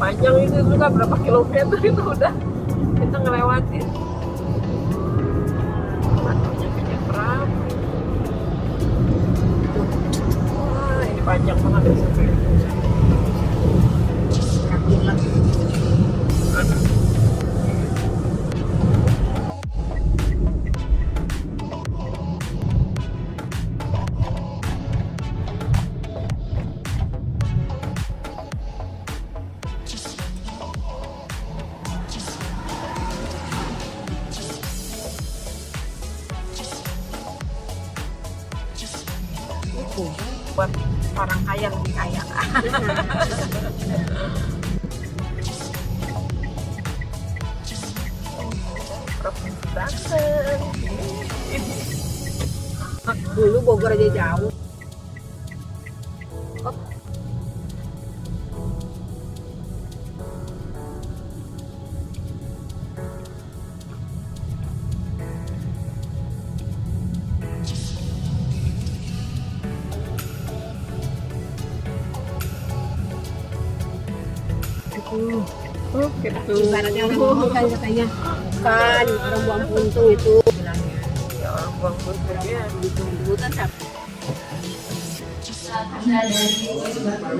Panjang itu juga berapa kilometer itu udah kita ngelewatin. Batunya kayak perahu. Wah, ini panjang banget ya sampai kaki lagi. Buat orang kaya lebih kaya. Provinsi Banten. Dulu Bogor aja jauh. Oh. Gitu. Ibaratnya orang ngomong kan katanya kan orang buang puntung itu bilangnya. Ya orang buang puntung ya. Bukan siapa? Karena dari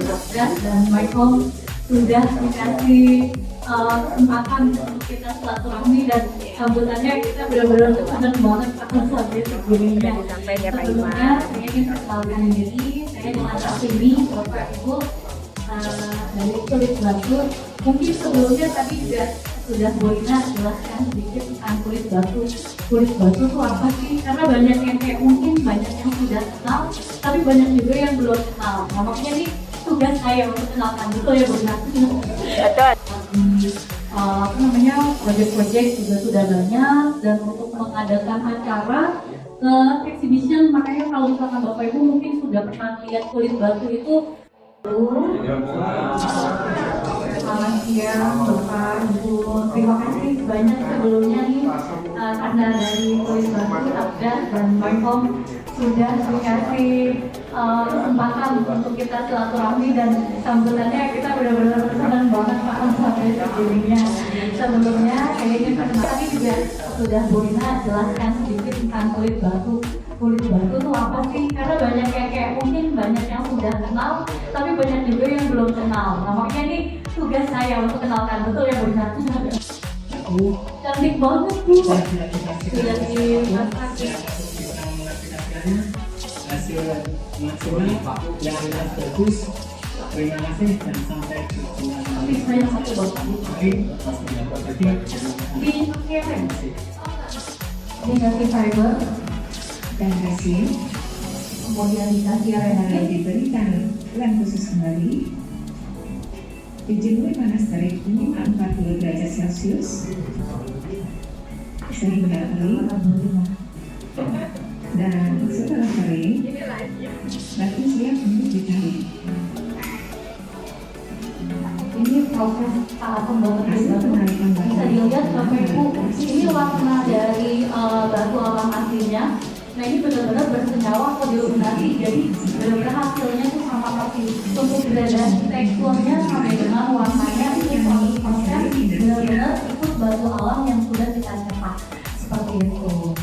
Satgas dan My Home sudah dikasih kesempatan untuk kita silaturahmi dan sambutannya kita benar-benar senang banget akan sampai segininya. Sampai ya Pak Sebelumnya Iman. saya ingin perkenalkan diri, saya dengan Asimi, Bapak Ibu dari Kulit Batu. Mungkin sebelumnya tadi sudah Bu Ina jelaskan sedikit tentang kulit batu. Kulit batu itu apa sih? Karena banyak yang kayak mungkin banyak yang sudah kenal, tapi banyak juga yang belum kenal. Nah, makanya nih tugas saya untuk kenalkan betul ya Bu Ina. Apa namanya, proyek-proyek juga sudah banyak, dan untuk mengadakan acara exhibition, makanya kalau misalkan Bapak Ibu mungkin sudah pernah lihat kulit batu itu. Selamat siang Bapak Ibu, terima kasih banyak sebelumnya nih karena dari Kulit Batu, Satgas dan My Home sudah dikasih kesempatan untuk kita silaturahmi dan sambutannya kita benar-benar senang banget Pak sampai segininya. Sebelumnya saya ingin perkenalkan tadi juga sudah Bu Ina jelaskan sedikit tentang kulit batu. Kulit batu itu apa sih? Karena banyak yang kayak mungkin banyak yang sudah kenal, tapi banyak juga yang belum kenal. Nah, makanya ini tugas saya untuk kenalkan betul ya Bu Ina. Cantik banget Bu. Sudah dimasak. Hasil maksimal yang bagus. Terima kasih dan sampai jumpa lagi. Saya satu Bapak. Ini dikasih fiber dan resin, kemudian dikasih lalu renai. diberikan lem khusus kembali, dijemur panas terik minimal 40 derajat Celcius sehingga kering, dan setelah kering batu siap untuk ditarik. Ini proses saat pembuatan Hasil batu. penarikan Bisa batu dilihat Bapak Ibu, ini warna dari batu alam aslinya. Nah, ini benar-benar bersenyawa kodiluminasi, jadi benar-benar hasilnya tuh sama persis. Untuk gradasi teksturnya sampai dengan warnanya itu 100% benar-benar ikut batu alam yang sudah kita cetak seperti itu.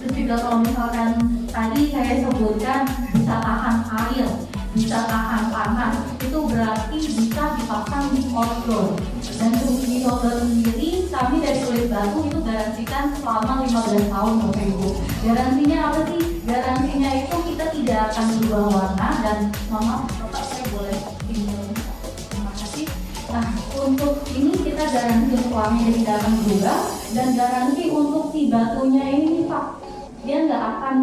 Terus juga kalau misalkan tadi saya sebutkan bisa tahan air, bisa tahan panas, itu berarti bisa dipasang di outdoor. Dan untuk di outdoor sendiri, kami dari Kulit Batu itu garansikan selama 15 tahun Bapak Ibu. Garansinya apa sih? Garansinya itu kita tidak akan berubah warna dan mama Bapak saya boleh pinjam. Terima kasih. Nah, untuk ini kita garansi untuk warnanya tidak akan berubah, dan garansi untuk si batunya ini Pak, dia nggak akan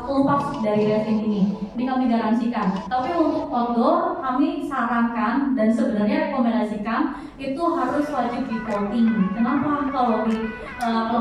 lepas dari resin ini. Ini kami garansikan. Tapi untuk outdoor kami sarankan dan sebenarnya rekomendasikan itu harus wajib di coating. Kenapa? Kalau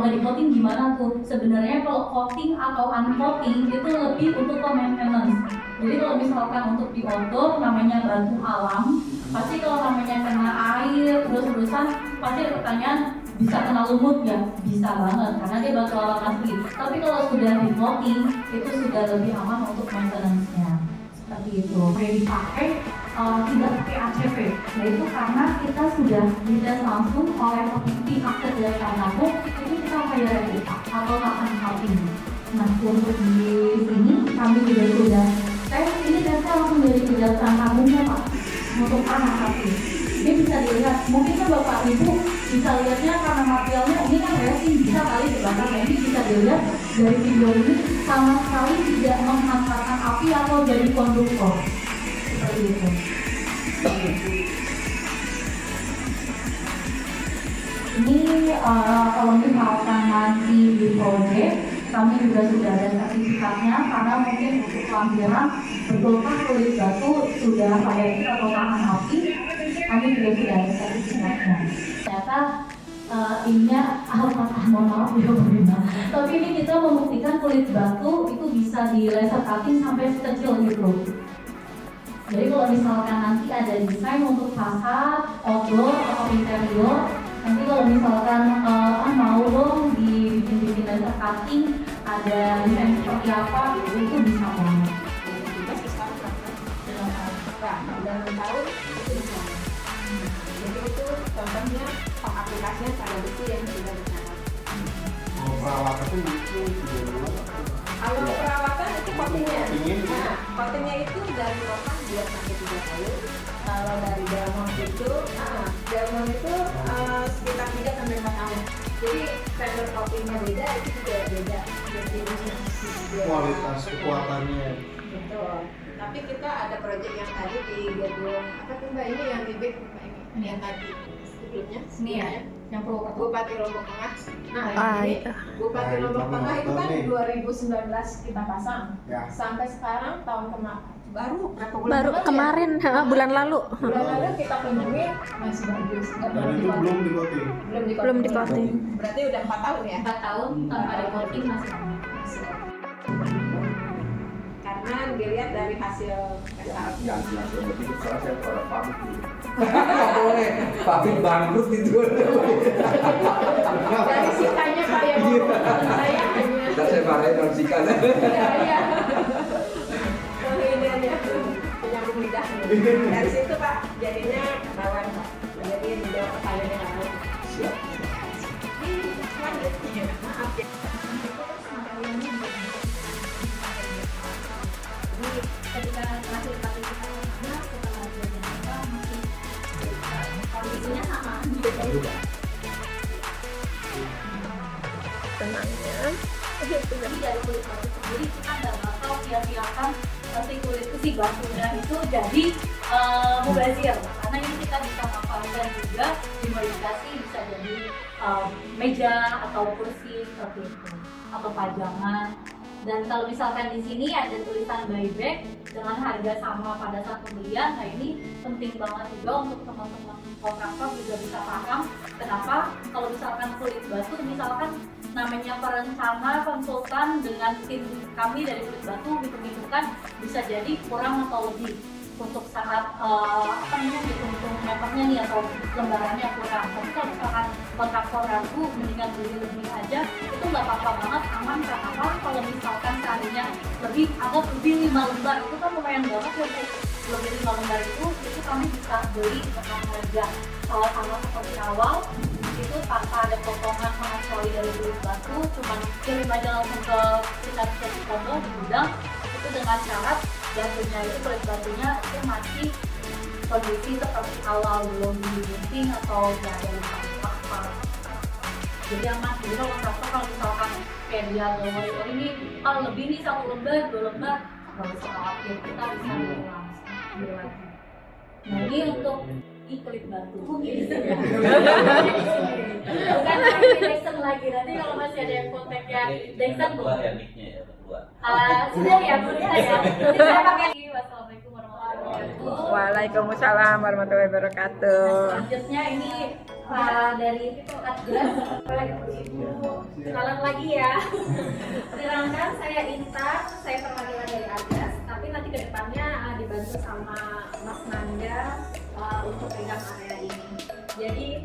nggak di coating gimana tuh? Sebenarnya kalau coating atau uncoating itu lebih untuk maintenance. Jadi kalau misalkan untuk di outdoor namanya batu alam, pasti kalau namanya kena air terus-terusan pasti ada pertanyaan, bisa kena lumut ya? Bisa banget karena dia batu alam asli. Tapi kalau sudah di coating itu sudah lebih aman untuk maintenance. itu. Kayak dipakai tidak pakai ACP. Nah itu karena kita sudah dites langsung oleh pihak Kejaksaan Agung, itu kita bayar replika atau akan cutting. Nah untuk di sini kami juga sudah tes ini, dan saya langsung dari Kejaksaan Agungnya Pak untuk anak sapi. Ini bisa dilihat, mungkin kan Bapak Ibu bisa lihatnya karena materialnya ini kan resin, bisa kali dibakar. Nah ini bisa dilihat dari video ini sama sekali tidak menghantarkan api atau jadi konduktor seperti itu. Ini kalau misalkan nanti di proyek kami juga sudah ada sertifikatnya, karena mungkin untuk lampiran betulkah kulit batu sudah layak atau tahan api, kami juga sudah ada sertifikatnya. Ternyata ininya mohon maaf ya Bunda. Tapi ini kita membuktikan kulit batu itu bisa di laser cutting sampai sekecil gitu. Jadi kalau misalkan nanti ada desain untuk fasad, outdoor atau interior, nanti kalau misalkan mau dong dibikin laser cutting, ada desain seperti apa, itu bisa banget. Dalam tahun itu bisa. Jadi itu contohnya pengaplikasian pada besi yang sudah disana. Perawatan itu Kalau perawatan itu coatingnya. Nah, coatingnya itu dari rotan 2 sampai 3 kali. Kalau dari diamond itu sekitar 3 sampai 4 tahun. Jadi standar coatingnya beda, itu juga beda. Jadi kualitas kekuatannya. betul. Tapi kita ada proyek yang tadi di gedung apa tuh Mbak, ini yang di BIK ini yang tadi sebelumnya Ini ya, yang Purwokerto. Bupati Lombok Tengah. Nah, ini Bupati Nah, Lombok ini Tengah itu kan nih. 2019 kita pasang. Ya. Sampai sekarang tahun kemarin baru berapa bulan? Baru lalu ya? kemarin, bulan lalu. Bulan lalu kita kunjungin masih bagus. Nggak Dan itu belum di-coating. Belum di-coating. Berarti udah 4 tahun ya? 4 tahun tanpa ada coating masih aman. Karena dilihat dari hasil SRP. Nggak boleh, pabrik bangkrut itu. Dari sisanya Pak yang mau saya hanya Dan saya marahin non-sikan. ya. Penginginannya penyambung lidah. Dari situ Pak jadinya rawan Pak. Jadi menjawab pertanyaannya nggak tahu. Siap. Lanjut. Maaf ya. Jadi ketika hasil cutting kita ada, setelah jadi apa masih kondisinya sama. Tenangnya. Jadi dari kulit batu sendiri kita nggak bakal sia-siakan si kulit si batunya itu jadi mubazir, karena ini kita bisa manfaatkan juga dimodifikasi, bisa jadi meja atau kursi seperti itu atau pajangan. Dan kalau misalkan di sini ada tulisan buyback dengan harga sama pada saat pembelian, nah ini penting banget juga untuk teman-teman kontraktor juga bisa paham kenapa kalau misalkan kulit batu, misalkan namanya perencana konsultan dengan tim kami dari kulit batu hitung-hitungkan bisa jadi kurang atau lebih untuk saat hitung meternya nih atau lembarannya kurang. Tapi kalau misalkan kontraktor ragu mendingan beli lebih aja, itu nggak apa-apa banget, aman. Karena apa? Kalau misalkan seharinya lebih anggap lebih 5 lembar itu kan lumayan banget ya Bu. Lebih 5 lembar itu kami bisa beli dengan harga sama seperti awal, itu tanpa ada potongan sama sekali dari kulit batu, cuman kirim aja langsung ke sekitar Cirebon di gudang, itu dengan syarat batunya itu, kulit batunya itu masih kondisi seperti awal, belum digunting atau nggak ada luka apa. Jadi aman. Jadi kalau kontraktor kalau misalkan kayak dia ngomong ini lebih nih 1 lembar 2 lembar, nggak usah khawatir, kita bisa beli langsung. Nah ini untuk kulit batu. Bukan lagi Dexon lagi, nanti kalau masih ada yang kontaknya Dexon Keluar ya mic-nya ya, keluar. sudah ya Bu Rita ya. Jadi saya pakai. Wassalamualaikum warahmatullahi wabarakatuh. Waalaikumsalam warahmatullahi wabarakatuh. Selanjutnya ini dari Adgas. Kenalan lagi ya. Perkenalkan saya Intan, saya perwakilan dari Adgas. Tapi nanti kedepannya dibantu sama Mas Nanda untuk pegang area ini. Jadi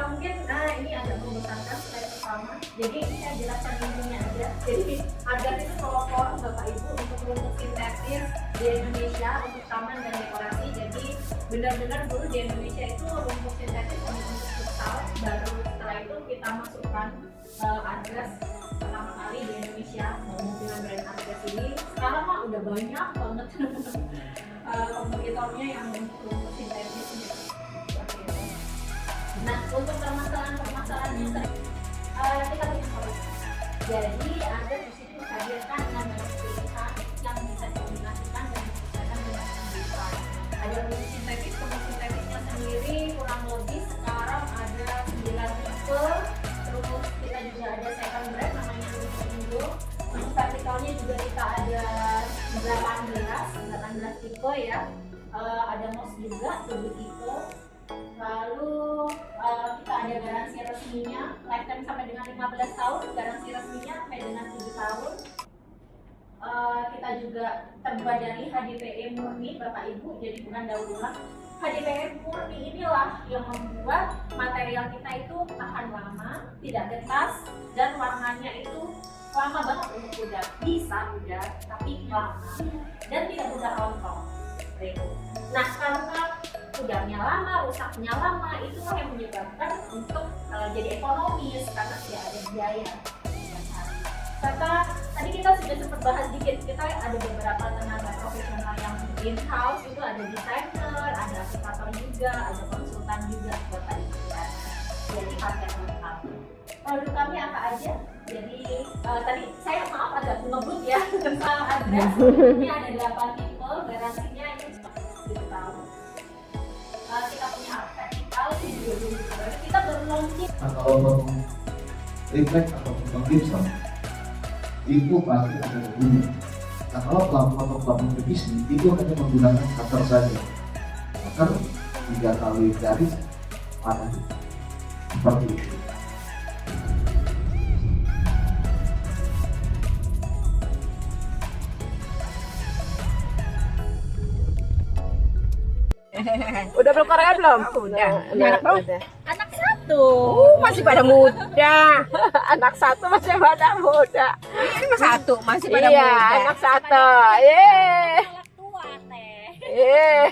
mungkin ini agak membosankan slide pertama. Jadi ini saya jelaskan intinya aja. Jadi Adgas itu pelopor Bapak Ibu untuk rumput sintetis di Indonesia untuk taman dan dekorasi. Jadi benar-benar dulu di Indonesia itu rumput sintetis untuk futsal, baru setelah itu kita masukkan Adres pertama kali di Indonesia dengan brand Adres ini. Sekarang mah udah banyak banget kompetitornya yang rumput sintetis ini. Nah, untuk permasalahan yang kita punya solusi. Jadi ada di sini menghadirkan dengan banyak pilihan yang bisa dikombinasikan dan disesuaikan dengan kebutuhan. Ada rumput sintetisnya sendiri kurang lebih sekarang ada 9 tipe. Terus kita juga ada second brand namanya Rumput Indo. Untuk vertikalnya juga kita ada 18 tipe ya. Ada MOS juga 7 tipe. Lalu kita ada garansi resminya lifetime sampai dengan 15 tahun, garansi resminya sampai dengan 7 tahun. Kita juga terbuat dari HDPE murni Bapak Ibu, jadi bukan daur ulang. HDPE murni inilah yang membuat material kita itu tahan lama, tidak getas, dan warnanya itu lama banget untuk pudar. Bisa pudar, tapi lama dan tidak mudah rontok. Nah, karena pudarnya lama, rusaknya lama, itu yang menyebabkan untuk jadi ekonomis karena tidak ada biaya. Serta tadi kita sudah sempat bahas dikit, kita ada beberapa tenaga profesional yang in-house, itu ada desainer, ada aplikator juga, ada konsultan juga buat tadi kita. Jadi paket lengkap. Produk kami apa aja? Jadi tadi saya maaf agak ngebut ya tentang Adres. Ini ada 8 tipe, garansinya ini 7 tahun. Kita punya vertikal di 2020. Kita baru launching. Nah, kalau ngomong refleks atau gipsum itu pasti ada bunyi. Nah, kalau pelaku bisnis itu hanya menggunakan cutter saja. Cutter 3 kali garis panas seperti itu. Udah berkeluarga belum? Udah. Anak berapa? Anak 1. Masih pada muda. Anak 1 masih pada muda. Ini mas 1 masih pada Iya, muda. anak 1. Yeay. Tua teh. Yeay.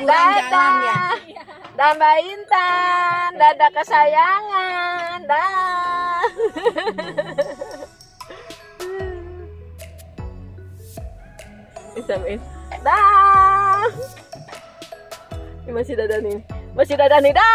Jalan ya. Dan Mbak Intan, dadah kesayangan. Dah. Isamin. Dah. Ini masih dadah nih. Dah.